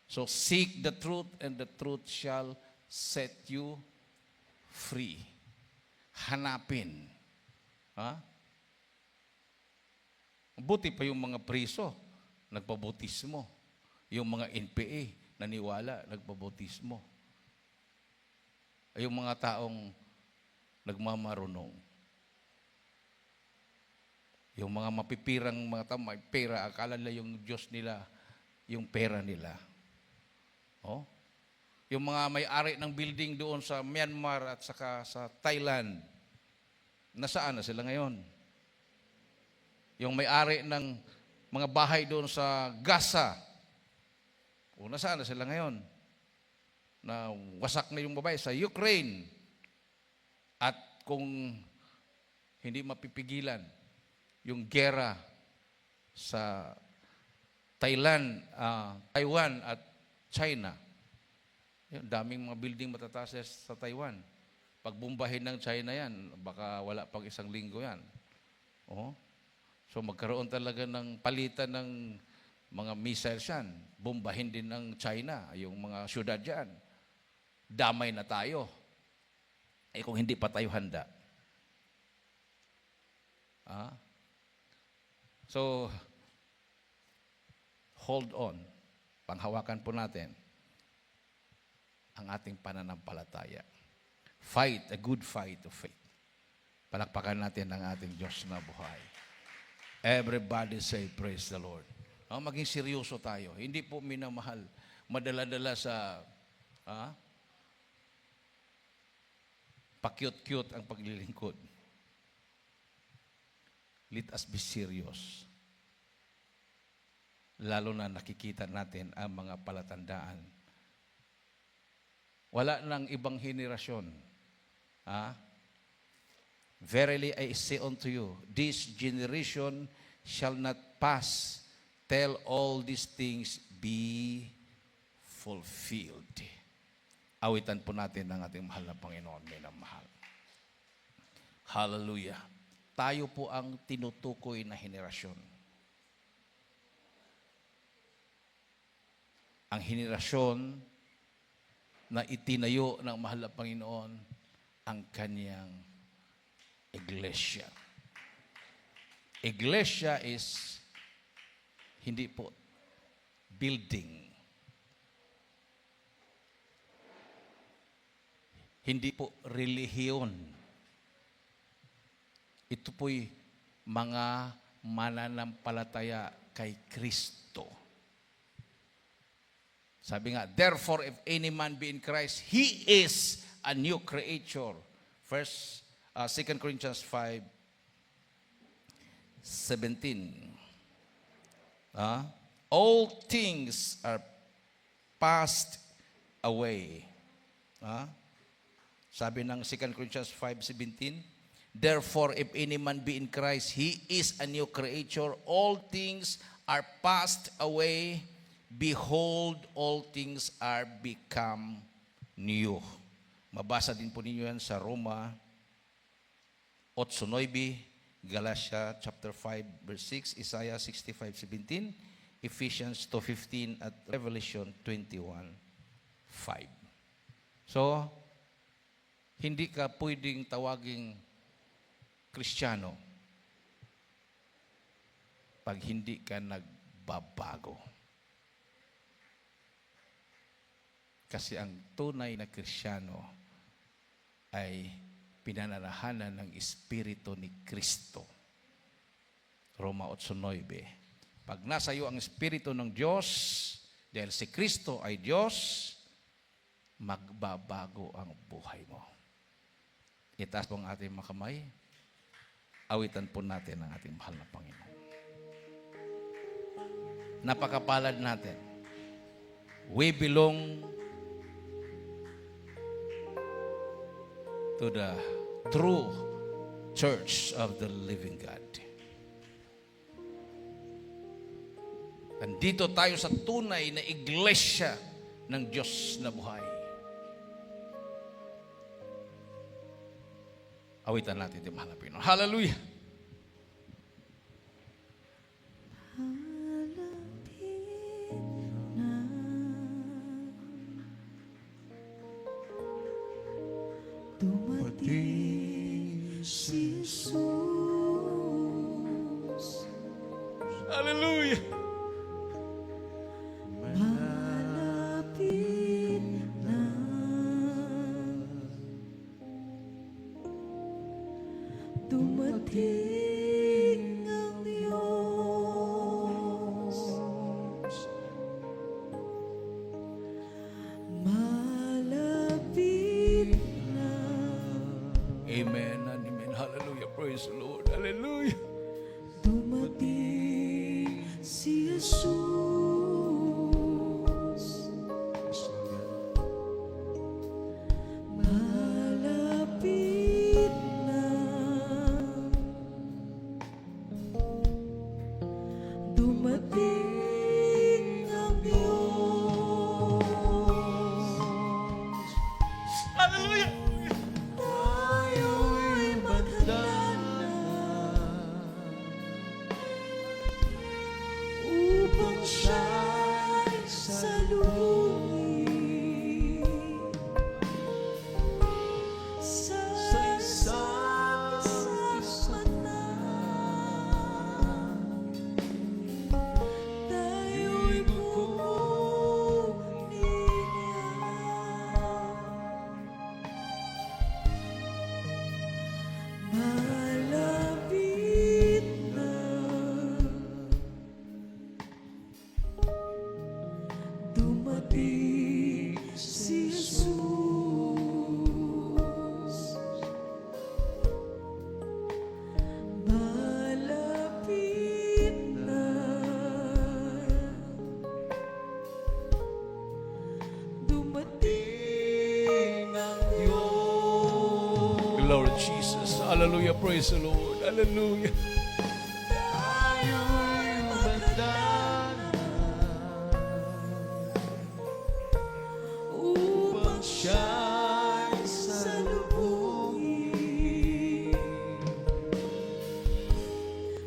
So seek the truth and the truth shall set you free. Hanapin. Ha? Buti pa yung mga priso, nagpabutismo. Yung mga NPA, naniwala, nagpabutismo. Yung mga taong nagmamarunong. Yung mga mapipirang mga tao, may pera, akala nila yung Diyos nila, yung pera nila. Oh? Yung mga may-ari ng building doon sa Myanmar at saka sa Thailand, nasaan na sila ngayon? Yung may-ari ng mga bahay doon sa Gaza, nasaan na sila ngayon? Na wasak na yung babae sa Ukraine. At kung hindi mapipigilan yung gera sa Thailand, Taiwan at China, yung daming mga building matataas sa Taiwan. Pag bumbahin ng China yan, baka wala pang 1 linggo yan. Oh. So magkaroon talaga ng palitan ng mga missiles yan. Bumbahin din ng China, yung mga syudad dyan. Damay na tayo. Kung hindi pa tayo handa. So, hold on. Panghawakan po natin ang ating pananampalataya. Fight, a good fight of faith. Palakpakan natin ang ating Diyos na buhay. Everybody say, praise the Lord. Maging seryoso tayo. Hindi po minamahal. Madala-dala sa pa-cute-cute ang paglilingkod. Let us be serious. Lalo na nakikita natin ang mga palatandaan. Wala nang ibang henerasyon. Verily I say unto you, this generation shall not pass till all these things be fulfilled. Awitan po natin ang ating mahal na Panginoon, minamahal. Hallelujah. Tayo po ang tinutukoy na henerasyon. Ang henerasyon na itinayo ng mahal na Panginoon ang kanyang iglesia. Iglesia is hindi po building. Hindi po relihiyon. Ito po'y mga mananampalataya kay Kristo. Sabi nga, therefore, if any man be in Christ, he is a new creature. 2 Corinthians 5:17. All things are passed away. Sabi ng 2 Corinthians 5:17, therefore, if any man be in Christ, he is a new creature. All things are passed away. Behold, all things are become new. Mabasa din po ninyo yan sa Roma 8:9, Galatia chapter 5 verse 6, Isaiah 65:17, Ephesians 2:15 at Revelation 21:5. So, hindi ka pwedeng tawaging Kristiyano pag hindi ka nagbabago. Kasi ang tunay na Kristiyano ay pinananahanan ng Espiritu ni Kristo. Roma 8:9. Pag nasa iyo ang Espiritu ng Diyos, dahil si Kristo ay Diyos, magbabago ang buhay mo. Itaas po ang ating mga kamay. Awitan po natin ang ating mahal na Panginoon. Napakapalad natin. We belong to the true church of the living God. Nandito tayo sa tunay na iglesia ng Diyos na buhay. Awitan natin yung mahal na Panginoon. Hallelujah!
dumating si Jesus.
Hallelujah.
Malapit na, dumating ang Diyos. Malapit na,
Amen and amen. Hallelujah. Praise the Lord. Hallelujah.
dumating si Jesus. Malapit na, dumating ang Diyos.
Hallelujah.
Tayo'y maghanda upang siya'y salubungin sa isang mata. Tayo'y kukunin niya. Malapit na, dumating si Jesus. Malapit na, dumating ang Diyos.
Glory Jesus. Hallelujah. Praise the Lord. Hallelujah.
Tayo'y magdana upang siya'y salubungin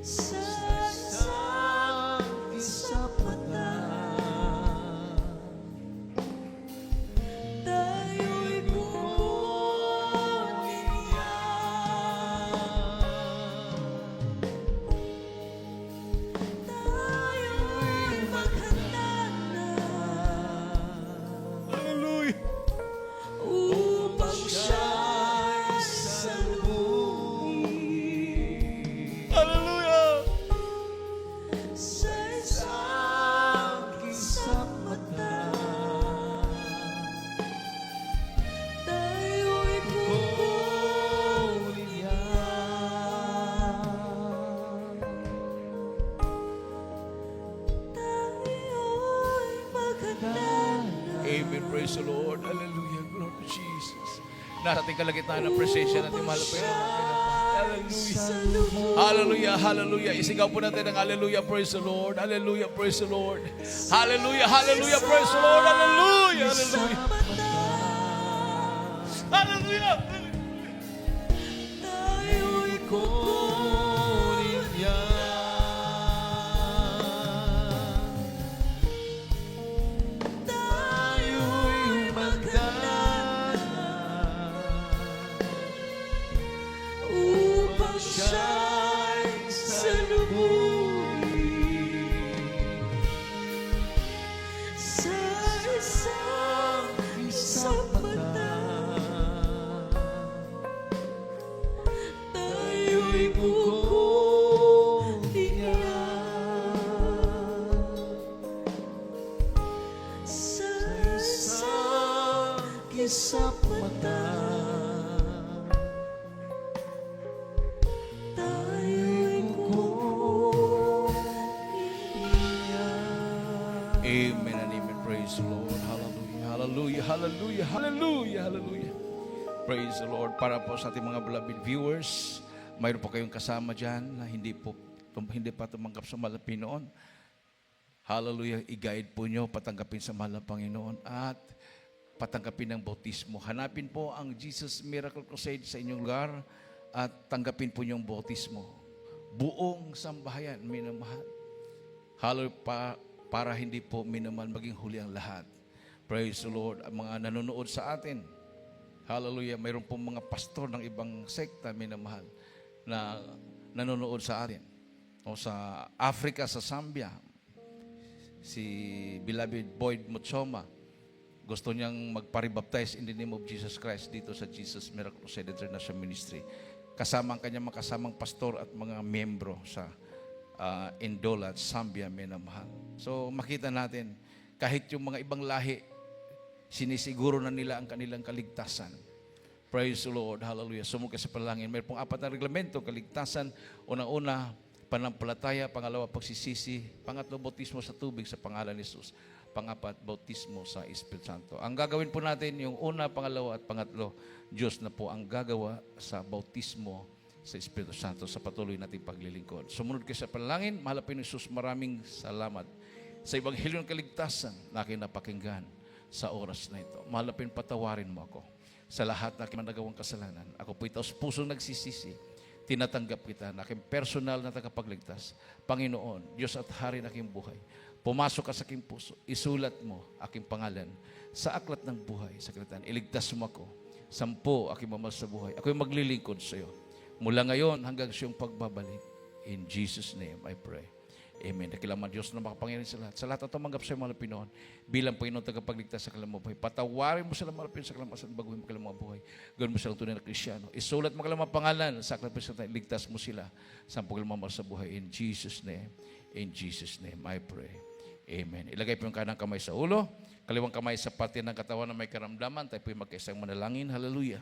sa isang kisapatan. Tayo'y kukunin niya. Tayo'y maghanda na
Hallelujah.
upang siya'y salubungin
Hallelujah.
sa isang kisapatan. Tayo'y kukunin niya. Tayo'y maghanda na.
Amen. Praise the Lord. Hallelujah. Glory to Jesus. Nasa ating kalagitnaan ng presensya natin, mahal po yan. Hallelujah. Hallelujah. Hallelujah. Isigaw po natin ang hallelujah. Praise the Lord. Hallelujah. Praise the Lord. Hallelujah. Hallelujah. Praise the Lord. Hallelujah. Hallelujah. Hallelujah.
Tayo'y kukunin niya. Tayo'y magdana upang siya'y salubungin sa isang kisapatan. Tayo'y kukunin niya. Sa isang kisapatan. Tayo'y kukunin niya.
Amen and amen. Praise the Lord. Hallelujah. Hallelujah. Hallelujah. Hallelujah. Hallelujah. Praise the Lord. Para po sa ating mga beloved viewers, mayroon po kayong kasama dyan na hindi pa tumanggap sa mahal na Panginoon. Hallelujah. I-guide po nyo, patanggapin sa mahal na Panginoon at patanggapin ang bautismo. Hanapin po ang Jesus Miracle Crusade sa inyong lugar at tanggapin po yung bautismo. Buong sambahayan, minamahal. Hallelujah. Para hindi po minamahal maging huli ang lahat. Praise the Lord. Ang mga nanonood sa atin, Hallelujah. Mayroon pong mga pastor ng ibang sekta, minamahal, na nanonood sa atin. O sa Africa, sa Zambia, si beloved Boyd Muchoma, gusto niyang magparibaptize in the name of Jesus Christ dito sa Jesus Miracle Crusade International Ministry. Kasama ang kanyang mga kasamang pastor at mga miyembro sa Indolat, Zambia, minamahal. So makita natin, kahit yung mga ibang lahi, sinisiguro na nila ang kanilang kaligtasan. Praise the Lord. Hallelujah. Sumuko sa panalangin. Mayroon pong 4 na reglamento, kaligtasan. Unang-una, panampalataya. Pangalawa, pagsisisi. Pangatlo, bautismo sa tubig sa pangalan ni Jesus. Pangapat, bautismo sa Espiritu Santo. Ang gagawin po natin, yung una, pangalawa at pangatlo, Diyos na po ang gagawa sa bautismo sa Espiritu Santo sa patuloy nating paglilingkod. Sumunod kayo sa panalangin. Mahal po ni Jesus, maraming salamat sa Ebanghelyo ng Kaligtasan na aking napakinggan sa oras na ito. Mahal po, patawarin mo ako sa lahat na aking nagawang kasalanan. Ako po ito sa pusong nagsisisi. Tinatanggap kita na aking personal na tagapagligtas. Panginoon, Diyos at Hari na aking buhay. Pumasok ka sa aking puso. Isulat mo aking pangalan sa aklat ng buhay. Sa kalitan, iligtas mo ako. 10 aking mamahal sa buhay. Ako'y maglilingkod sa iyo. Mula ngayon hanggang sa iyong pagbabalik. In Jesus' name I pray. Amen. Nakilaman Diyos na makapangyarihan sa lahat. Sa lahat na tumanggap sa mga Pinoon, bilang Panginoon tagapagligtas sa kanilang buhay. Patawarin mo sila mga Pinoon sa kanilang masan, baguhin mo kanilang mga buhay. Gawin mo silang tunay na Kristyano. Isulat mo kanilang mga pangalan sa aklat ng Panginoon. Ligtas mo sila sa kanilang mga sa buhay. In Jesus' name I pray. Amen. Ilagay po yung kanang kamay sa ulo, kaliwang kamay sa pati ng katawan na may karamdaman. Tayo po yung magkaisang manalangin. Hallelujah.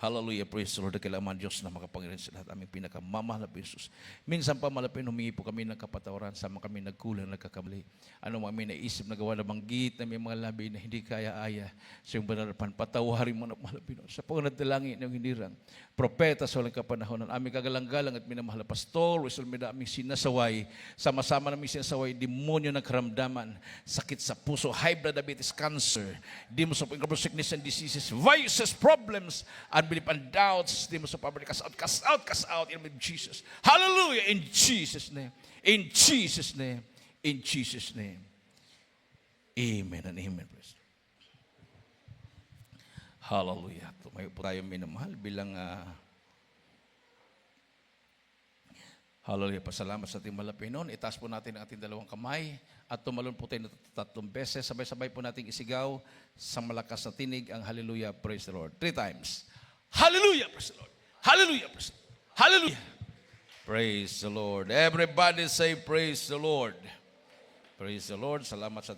Hallelujah, praise the Lord. Kailangan Diyos na makapangyarihan sa lahat. Aming pinakamamahal na Jesus. Minsan pa malapit, humingi po kami ng kapatawaran. Sama kami nagkulang, nagkakamali. Ano mga naisip na gawa na banggit na may mga labi na hindi kaya-aya sa iyong banarapan. Patawarin mo na malapit. Sa panganadalangin ng hinirang. Propeta sa walang kapanahonan. Aming kagalang-galang at minamahal na pastor. Wisal mida aming sinasaway. Sama-sama namin sinasaway. Demonyo ng karamdaman. Sakit sa puso. High blood diabetes, cancer. Demons of incurable sickness and diseases. Vices, problems, unbelief and doubts, demons of poverty, cast out, in the name of Jesus. Hallelujah, in Jesus' name. In Jesus' name. In Jesus' name. Amen and amen. Hallelujah. Tumayo po tayo minamahal bilang hallelujah. Pasalamat sa ating malapinon. Itaas po natin ang ating dalawang kamay at tumalon po tayo 3 beses. Sabay-sabay po nating isigaw sa malakas na tinig ang hallelujah, praise the Lord. 3 times. Hallelujah, praise the Lord. Hallelujah, praise the Lord. Hallelujah. Praise the Lord. Everybody say praise the Lord. Praise the Lord. Salamat sa